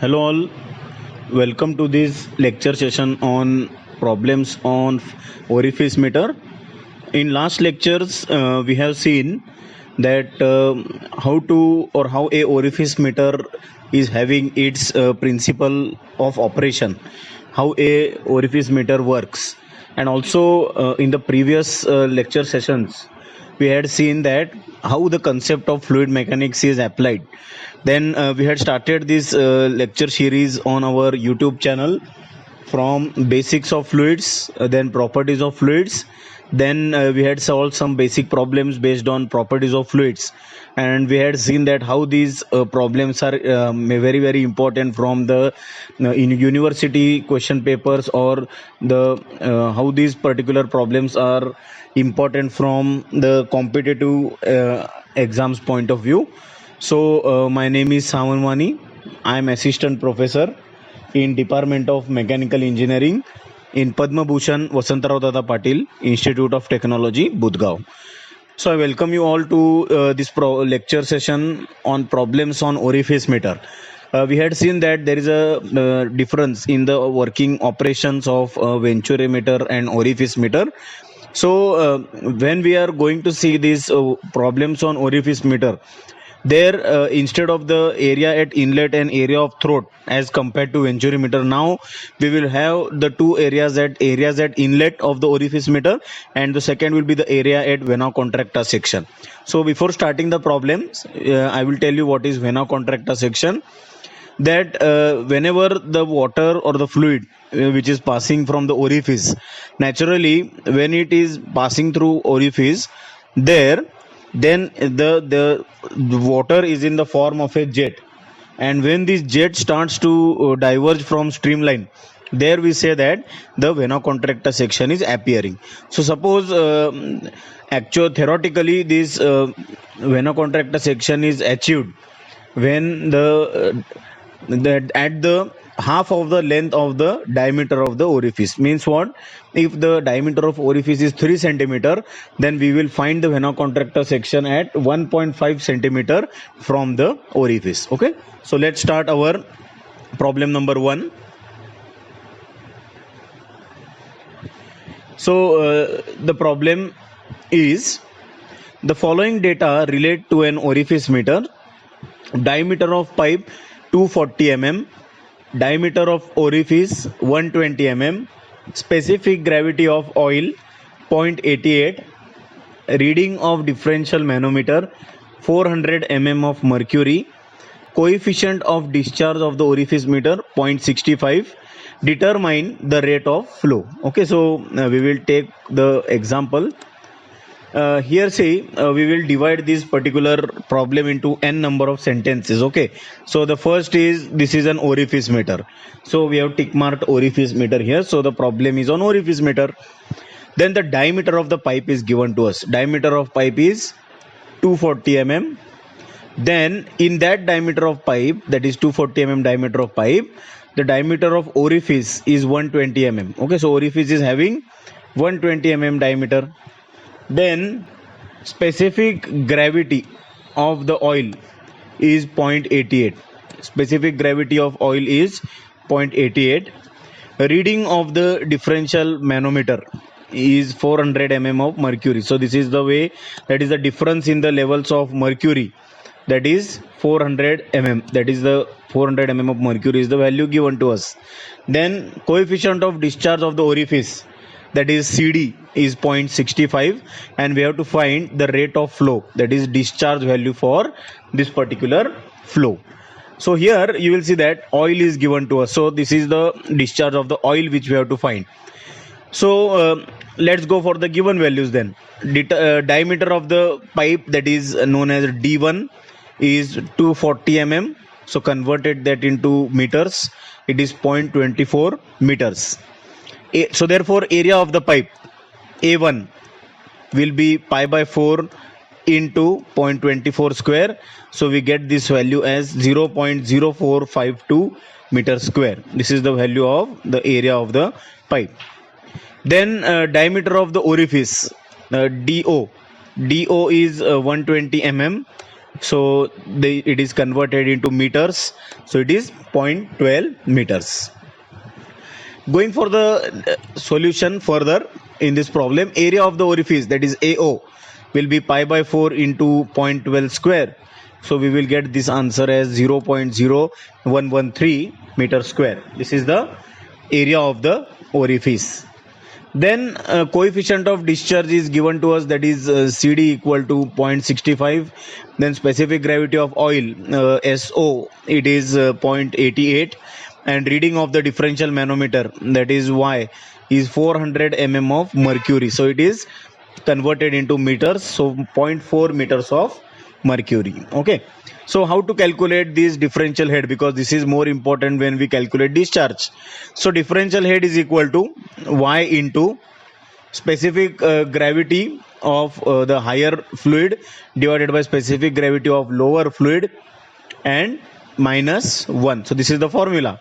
Hello all, welcome to this lecture session on problems on orifice meter. In last lectures, we have seen that how a orifice meter is having its principle of operation, how a orifice meter works, and also in the previous lecture sessions, we had seen that how the concept of fluid mechanics is applied. Then we had started this lecture series on our YouTube channel from basics of fluids, then properties of fluids. Then we had solved some basic problems based on properties of fluids, and we had seen that how these problems are very important from the in university question papers, or the how these particular problems are important from the competitive exams point of view. So my name is Samanwani. I am assistant professor in Department of Mechanical Engineering in Padma Bhushan Vasantarao Dada Patil Institute of Technology, Budgaon. So I welcome you all to this lecture session on problems on orifice meter. We had seen that there is a difference in the working operations of venturi meter and orifice meter. So when we are going to see these problems on orifice meter, there instead of the area at inlet and area of throat as compared to venturi meter, now we will have the two areas at inlet of the orifice meter, and the second will be the area at vena contracta section. So before starting the problems, I will tell you what is vena contracta section. That whenever the water or the fluid which is passing from the orifice, naturally when it is passing through orifice, there then the water is in the form of a jet, and when this jet starts to diverge from streamline, there we say that the vena contracta section is appearing. So suppose theoretically this vena contracta section is achieved when at the half of the length of the diameter of the orifice. Means what? If the diameter of orifice is 3 centimeter, then we will find the vena contracta section at 1.5 centimeter from the orifice. Okay, so let's start our problem number 1. So the problem is, the following data relate to an orifice meter. Diameter of pipe 240 mm, diameter of orifice 120 mm, specific gravity of oil 0.88, reading of differential manometer 400 mm of mercury, coefficient of discharge of the orifice meter 0.65, determine the rate of flow. Okay, so we will take the example. Here say we will divide this particular problem into n number of sentences. Okay, so the first is, this is an orifice meter, so we have tick marked orifice meter here, so the problem is on orifice meter. Then the diameter of the pipe is given to us. Diameter of pipe is 240 mm. Then in that diameter of pipe, that is 240 mm diameter of pipe, the diameter of orifice is 120 mm. Okay, so orifice is having 120 mm diameter. Then specific gravity of the oil is 0.88. Specific gravity of oil is 0.88. Reading of the differential manometer is 400 mm of mercury. So this is the way, that is the difference in the levels of mercury, that is 400 mm. That is the 400 mm of mercury is the value given to us. Then coefficient of discharge of the orifice, that is CD, is 0.65, and we have to find the rate of flow, that is discharge value for this particular flow. So here you will see that oil is given to us, so this is the discharge of the oil which we have to find. So let's go for the given values then. Diameter of the pipe, that is known as D1, is 240 mm, so converted that into meters, it is 0.24 meters. So therefore area of the pipe A1 will be pi by 4 into 0.24 square, so we get this value as 0.0452 meter square. This is the value of the area of the pipe. Then diameter of the orifice, DO is 120 mm. So it is converted into meters. So it is 0.12 meters. Going for the solution further in this problem, area of the orifice, that is AO, will be pi by 4 into 0.12 square. So we will get this answer as 0.0113 meter square. This is the area of the orifice. Then coefficient of discharge is given to us, that is CD equal to 0.65. Then specific gravity of oil, SO, it is 0.88. And reading of the differential manometer, that is Y, is 400 mm of mercury. So it is converted into meters. So 0.4 meters of mercury. Okay. So how to calculate this differential head, because this is more important when we calculate discharge. So differential head is equal to Y into specific gravity of the higher fluid divided by specific gravity of lower fluid and minus 1. So this is the formula.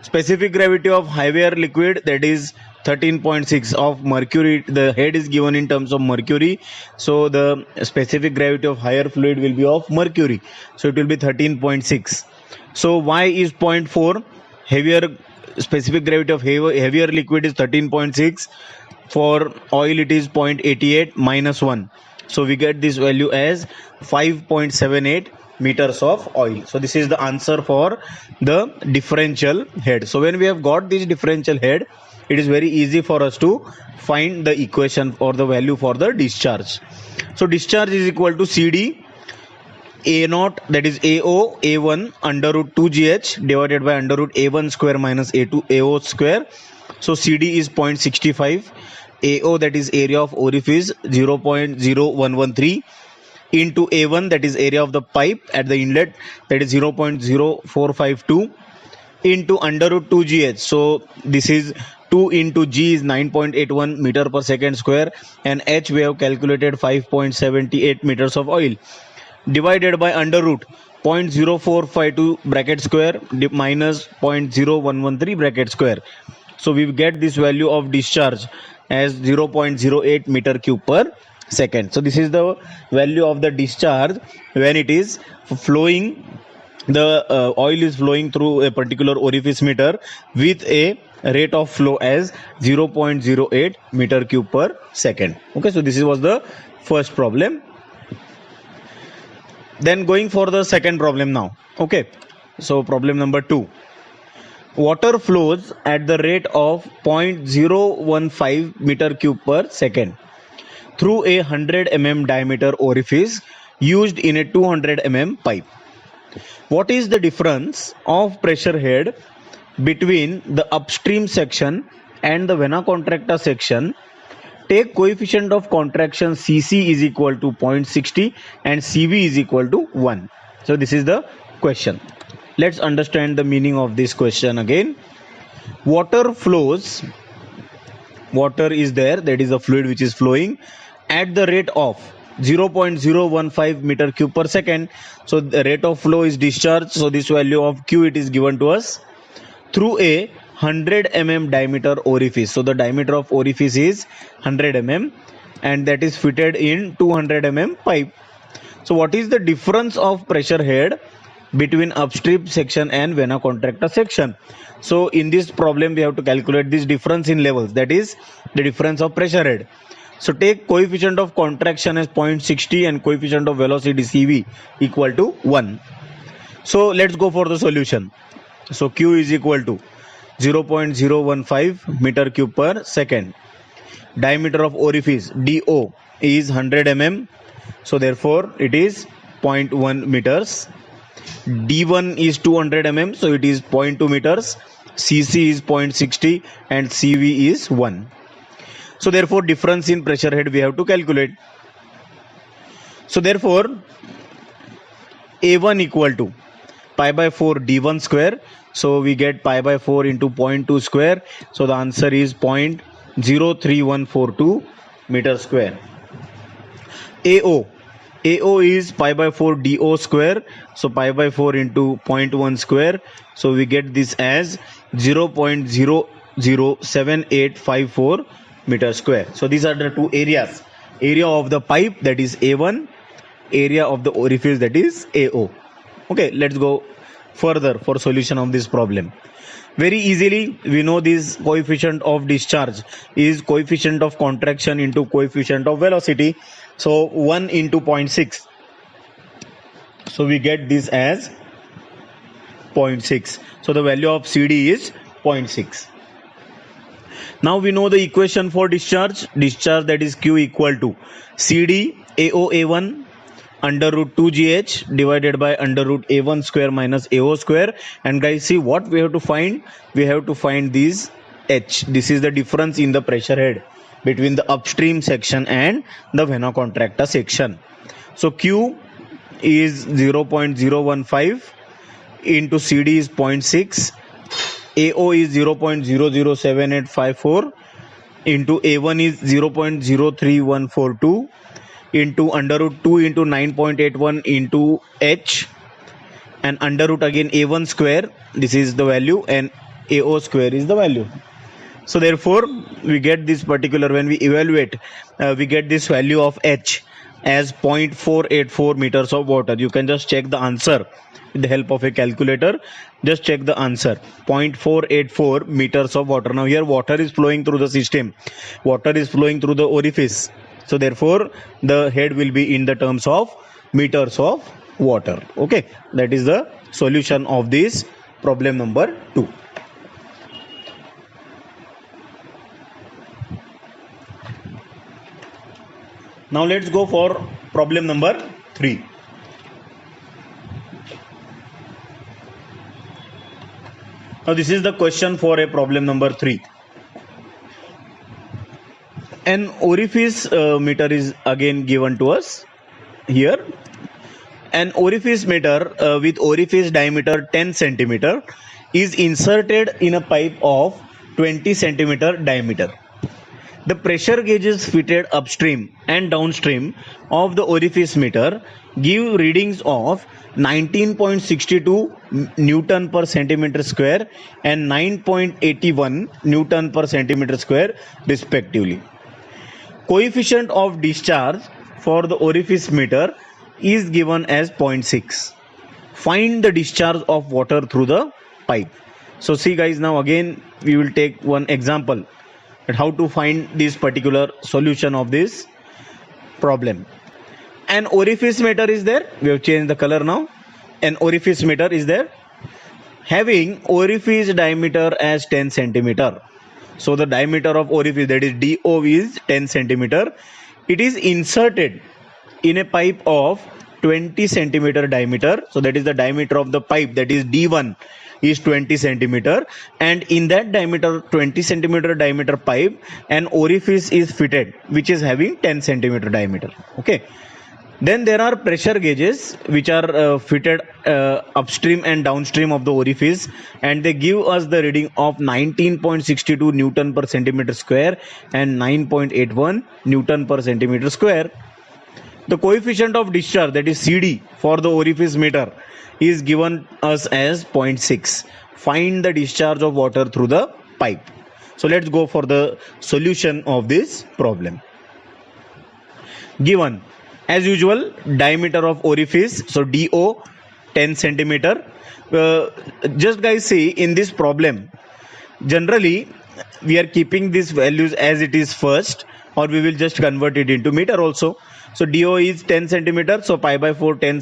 Specific gravity of heavier liquid, that is 13.6 of mercury. The head is given in terms of mercury, so the specific gravity of higher fluid will be of mercury, so it will be 13.6. so Y is 0.4. heavier specific gravity of heavier liquid is 13.6. for oil it is 0.88 minus 1, so we get this value as 5.78 meters of oil. So this is the answer for the differential head. So when we have got this differential head, it is very easy for us to find the equation or the value for the discharge. So discharge is equal to CD A naught, that is AO A1 under root 2GH divided by under root A1 square minus A2 AO square. So CD is 0.65. AO, that is area of orifice, 0.0113 into A1, that is area of the pipe at the inlet, that is 0.0452 into under root 2GH. So this is 2 into G is 9.81 meter per second square, and H we have calculated 5.78 meters of oil, divided by under root 0.0452 bracket square minus 0.0113 bracket square. So we get this value of discharge as 0.08 meter cube per second. So this is the value of the discharge when it is flowing, the oil is flowing through a particular orifice meter with a rate of flow as 0.08 meter cube per second. Okay, so this was the first problem. Then going for the second problem now. Okay, so problem number 2. Water flows at the rate of 0.015 meter cube per second through a 100 mm diameter orifice used in a 200 mm pipe. What is the difference of pressure head between the upstream section and the vena contracta section? Take coefficient of contraction Cc is equal to 0.60 and Cv is equal to 1. So this is the question. Let's understand the meaning of this question again. Water flows, water is there, that is a fluid which is flowing at the rate of 0.015 meter cube per second. So the rate of flow is discharge, so this value of Q it is given to us, through a 100 mm diameter orifice. So the diameter of orifice is 100 mm and that is fitted in 200 mm pipe. So what is the difference of pressure head between upstream section and vena contracta section? So in this problem we have to calculate this difference in levels, that is the difference of pressure head. So take coefficient of contraction as 0.60 and coefficient of velocity Cv equal to 1. So let's go for the solution. So Q is equal to 0.015 meter cube per second. Diameter of orifice DO is 100 mm. So therefore it is 0.1 meters. D1 is 200 mm. So it is 0.2 meters. Cc is 0.60 and Cv is 1. So therefore difference in pressure head we have to calculate. So therefore A1 equal to pi by 4 D1 square. So we get pi by 4 into 0.2 square. So the answer is 0.03142 meter square. AO is pi by 4 DO square. So pi by 4 into 0.1 square. So we get this as 0.007854 meter square. So these are the two areas. Area of the pipe, that is A1, area of the orifice, that is AO. Okay, let's go further for solution of this problem. Very easily we know this coefficient of discharge is coefficient of contraction into coefficient of velocity. So 1 into 0.6. So we get this as 0.6. So the value of CD is 0.6. Now we know the equation for discharge. Discharge, that is Q equal to CD AO A1 under root 2GH divided by under root A1 square minus AO square. And guys, see what we have to find. We have to find this H. This is the difference in the pressure head between the upstream section and the vena contracta section. So Q is 0.015 into CD is 0.6. AO is 0.007854 into A1 is 0.03142 into under root 2 into 9.81 into H, and under root again A1 square, this is the value, and AO square is the value. So therefore we get this particular, when we evaluate, we get this value of H as 0.484 meters of water. You can just check the answer with the help of a calculator. Just check the answer, 0.484 meters of water. Now here water is flowing through the system, water is flowing through the orifice. So therefore the head will be in the terms of meters of water. Okay, that is the solution of this problem number 2. Now let's go for problem number 3. Now this is the question for a problem number 3. An orifice meter is again given to us here. An orifice meter with orifice diameter 10 centimeter is inserted in a pipe of 20 centimeter diameter. The pressure gauges fitted upstream and downstream of the orifice meter give readings of 19.62 Newton per centimeter square and 9.81 Newton per centimeter square respectively. Coefficient of discharge for the orifice meter is given as 0.6. Find the discharge of water through the pipe. So see guys, now again we will take one example at how to find this particular solution of this problem. An orifice meter is there. We have changed the color now. An orifice meter is there having orifice diameter as 10 centimeter. So the diameter of orifice, that is DO, is 10 centimeter. It is inserted in a pipe of 20 centimeter diameter. So that is the diameter of the pipe, that is D1 is 20 centimeter, and in that diameter 20 centimeter diameter pipe an orifice is fitted which is having 10 centimeter diameter. Okay, then there are pressure gauges which are fitted upstream and downstream of the orifice, and they give us the reading of 19.62 Newton per centimeter square and 9.81 Newton per centimeter square. The coefficient of discharge, that is CD, for the orifice meter is given us as 0.6. Find the discharge of water through the pipe. So let's go for the solution of this problem. Given as usual diameter of orifice, so DO 10 centimeter. Just guys see, in this problem generally we are keeping these values as it is first, or we will just convert it into meter also. So DO is 10 centimeter, so pi by 4 10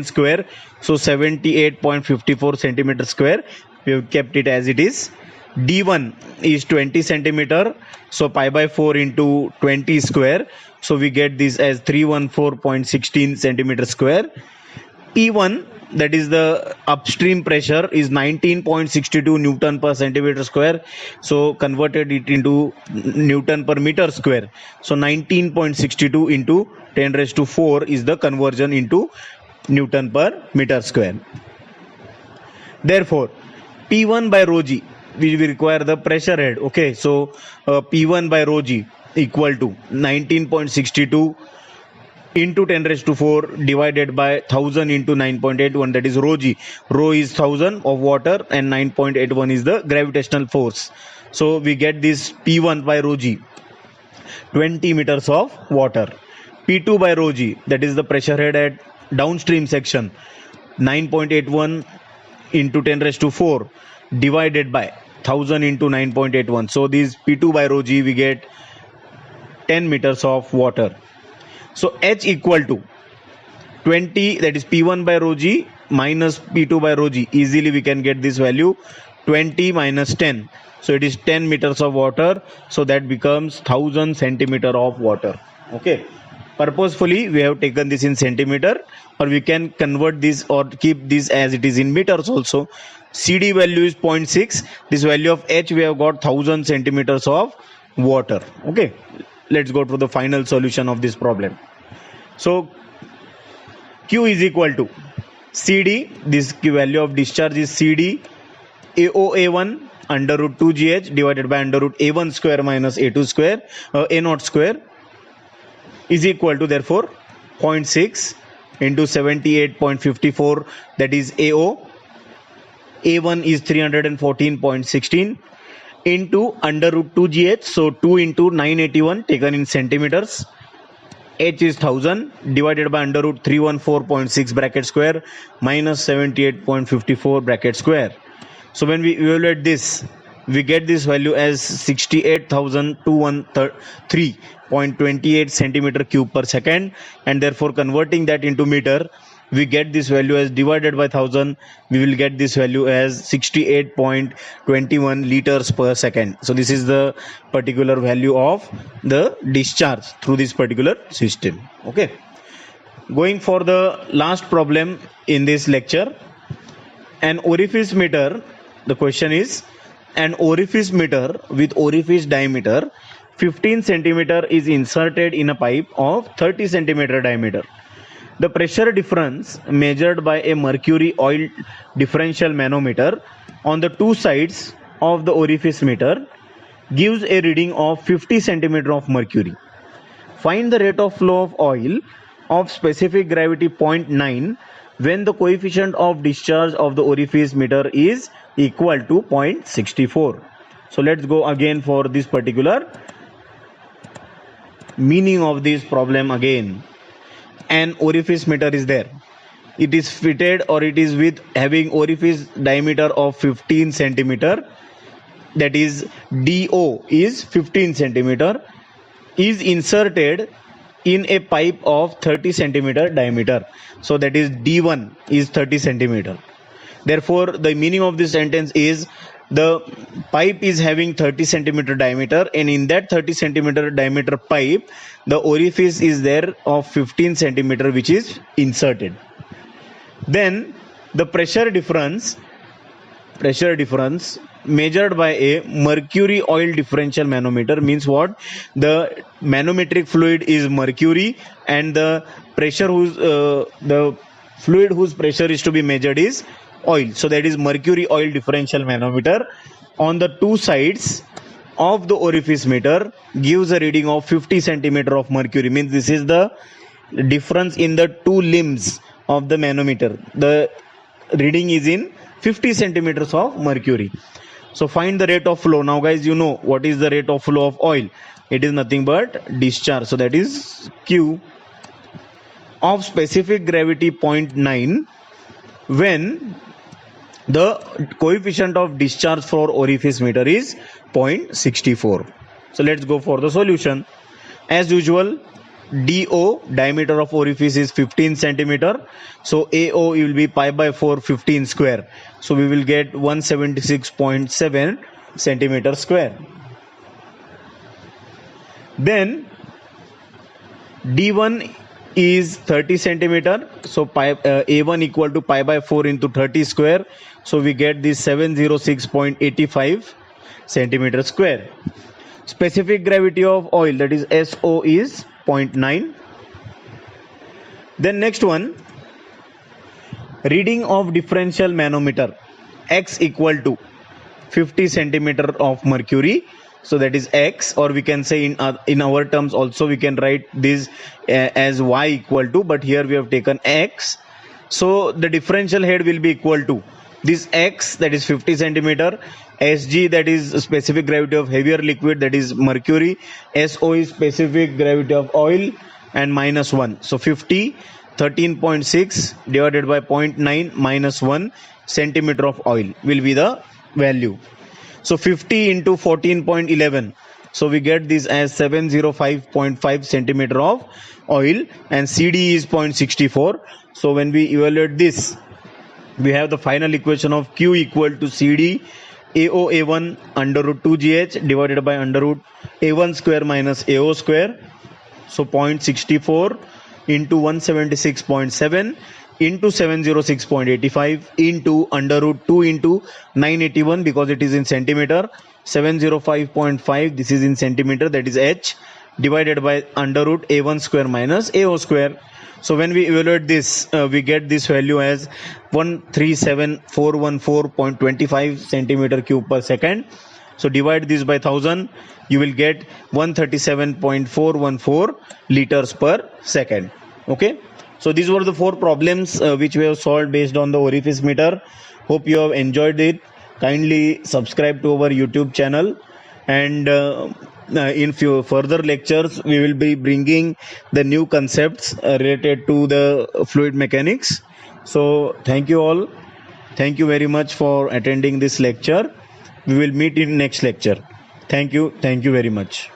square, so 78.54 centimeter square. We have kept it as it is. D1 is 20 centimeter, so pi by 4 into 20 square, so we get this as 314.16 centimeter square. P1, that is the upstream pressure, is 19.62 Newton per centimeter square, so converted it into Newton per meter square. So 19.62 into 10 raised to 4 is the conversion into Newton per meter square. Therefore P1 by rho g, we require the pressure head. Okay, so P1 by rho g equal to 19.62 into 10 raised to 4 divided by 1000 into 9.81, that is rho g. Rho is 1000 of water and 9.81 is the gravitational force. So we get this P1 by rho g, 20 meters of water. P2 by rho g, that is the pressure head at downstream section, 9.81 into 10 raised to 4 divided by 1000 into 9.81. So this P2 by rho g we get 10 meters of water. So H equal to 20, that is P1 by rho g minus P2 by rho g. Easily we can get this value, 20 minus 10. So it is 10 meters of water. So that becomes 1000 centimeter of water. Okay. Purposefully we have taken this in centimeter, or we can convert this or keep this as it is in meters also. CD value is 0.6. This value of H we have got 1000 centimeters of water. Okay. Let's go to the final solution of this problem. So Q is equal to CD, this value of discharge is CD AOA1 under root 2GH divided by under root A1 square minus A2 square, A0 square is equal to therefore 0.6 into 78.54, that is AO. A1 is 314.16 into under root 2GH, so 2 into 981 taken in centimeters. H is 1000 divided by under root 314.6 bracket square minus 78.54 bracket square. So when we evaluate this, we get this value as 68,213.28 centimeter cube per second, and therefore converting that into meter, we get this value as divided by 1000, we will get this value as 68.21 liters per second. So this is the particular value of the discharge through this particular system. Okay. Going for the last problem in this lecture, an orifice meter. The question is, an orifice meter with orifice diameter 15 centimeter is inserted in a pipe of 30 centimeter diameter. The pressure difference measured by a mercury oil differential manometer on the two sides of the orifice meter gives a reading of 50 centimeter of mercury. Find the rate of flow of oil of specific gravity 0.9 when the coefficient of discharge of the orifice meter is equal to 0.64. So let's go again for this particular meaning of this problem again. An orifice meter is there. It is fitted, or it is with having orifice diameter of 15 centimeter, that is DO is 15 centimeter, is inserted in a pipe of 30 centimeter diameter. So that is D1 is 30 centimeter. Therefore the meaning of this sentence is the pipe is having 30 centimeter diameter, and in that 30 centimeter diameter pipe the orifice is there of 15 centimeter which is inserted. Then the pressure difference measured by a mercury oil differential manometer means what? The manometric fluid is mercury, and the pressure the fluid whose pressure is to be measured is oil. So that is mercury oil differential manometer on the two sides of the orifice meter gives a reading of 50 centimeter of mercury. Means this is the difference in the two limbs of the manometer. The reading is in 50 centimeters of mercury. So find the rate of flow. Now guys, you know what is the rate of flow of oil. It is nothing but discharge. So that is Q of specific gravity 0.9 when the coefficient of discharge for orifice meter is 0.64. So let's go for the solution. As usual, DO, diameter of orifice, is 15 centimeter. So AO will be pi by 4 15 square. So we will get 176.7 centimeter square. Then D1 is 30 centimeter. So A1 equal to pi by 4 into 30 square. So we get this 706.85 centimeter square. Specific gravity of oil, that is SO, is 0.9. Then next one, reading of differential manometer, X equal to 50 centimeter of mercury. So that is X, or we can say in our terms also we can write this as Y equal to, but here we have taken X. So the differential head will be equal to this X, that is 50 centimeter, SG, that is specific gravity of heavier liquid, that is mercury, SO is specific gravity of oil, and minus 1. So 50, 13.6 divided by 0.9 minus 1 centimeter of oil will be the value. So 50 into 14.11. So we get this as 705.5 centimeter of oil, and CD is 0.64. So when we evaluate this, we have the final equation of Q equal to CD AO1 under root 2GH divided by under root A1 square minus AO square. So 0.64 into 176.7 into 706.85 into under root 2 into 981, because it is in centimeter, 705.5, this is in centimeter, that is H, divided by under root A1 square minus AO square. So when we evaluate this, we get this value as 137,414.25 centimeter cube per second. So divide this by 1000, you will get 137.414 liters per second. Okay, so these were the 4 problems which we have solved based on the orifice meter. Hope you have enjoyed it. Kindly subscribe to our YouTube channel, and in few further lectures we will be bringing the new concepts related to the fluid mechanics. So thank you all. Thank you very much for attending this lecture. We will meet in next lecture. Thank you very much.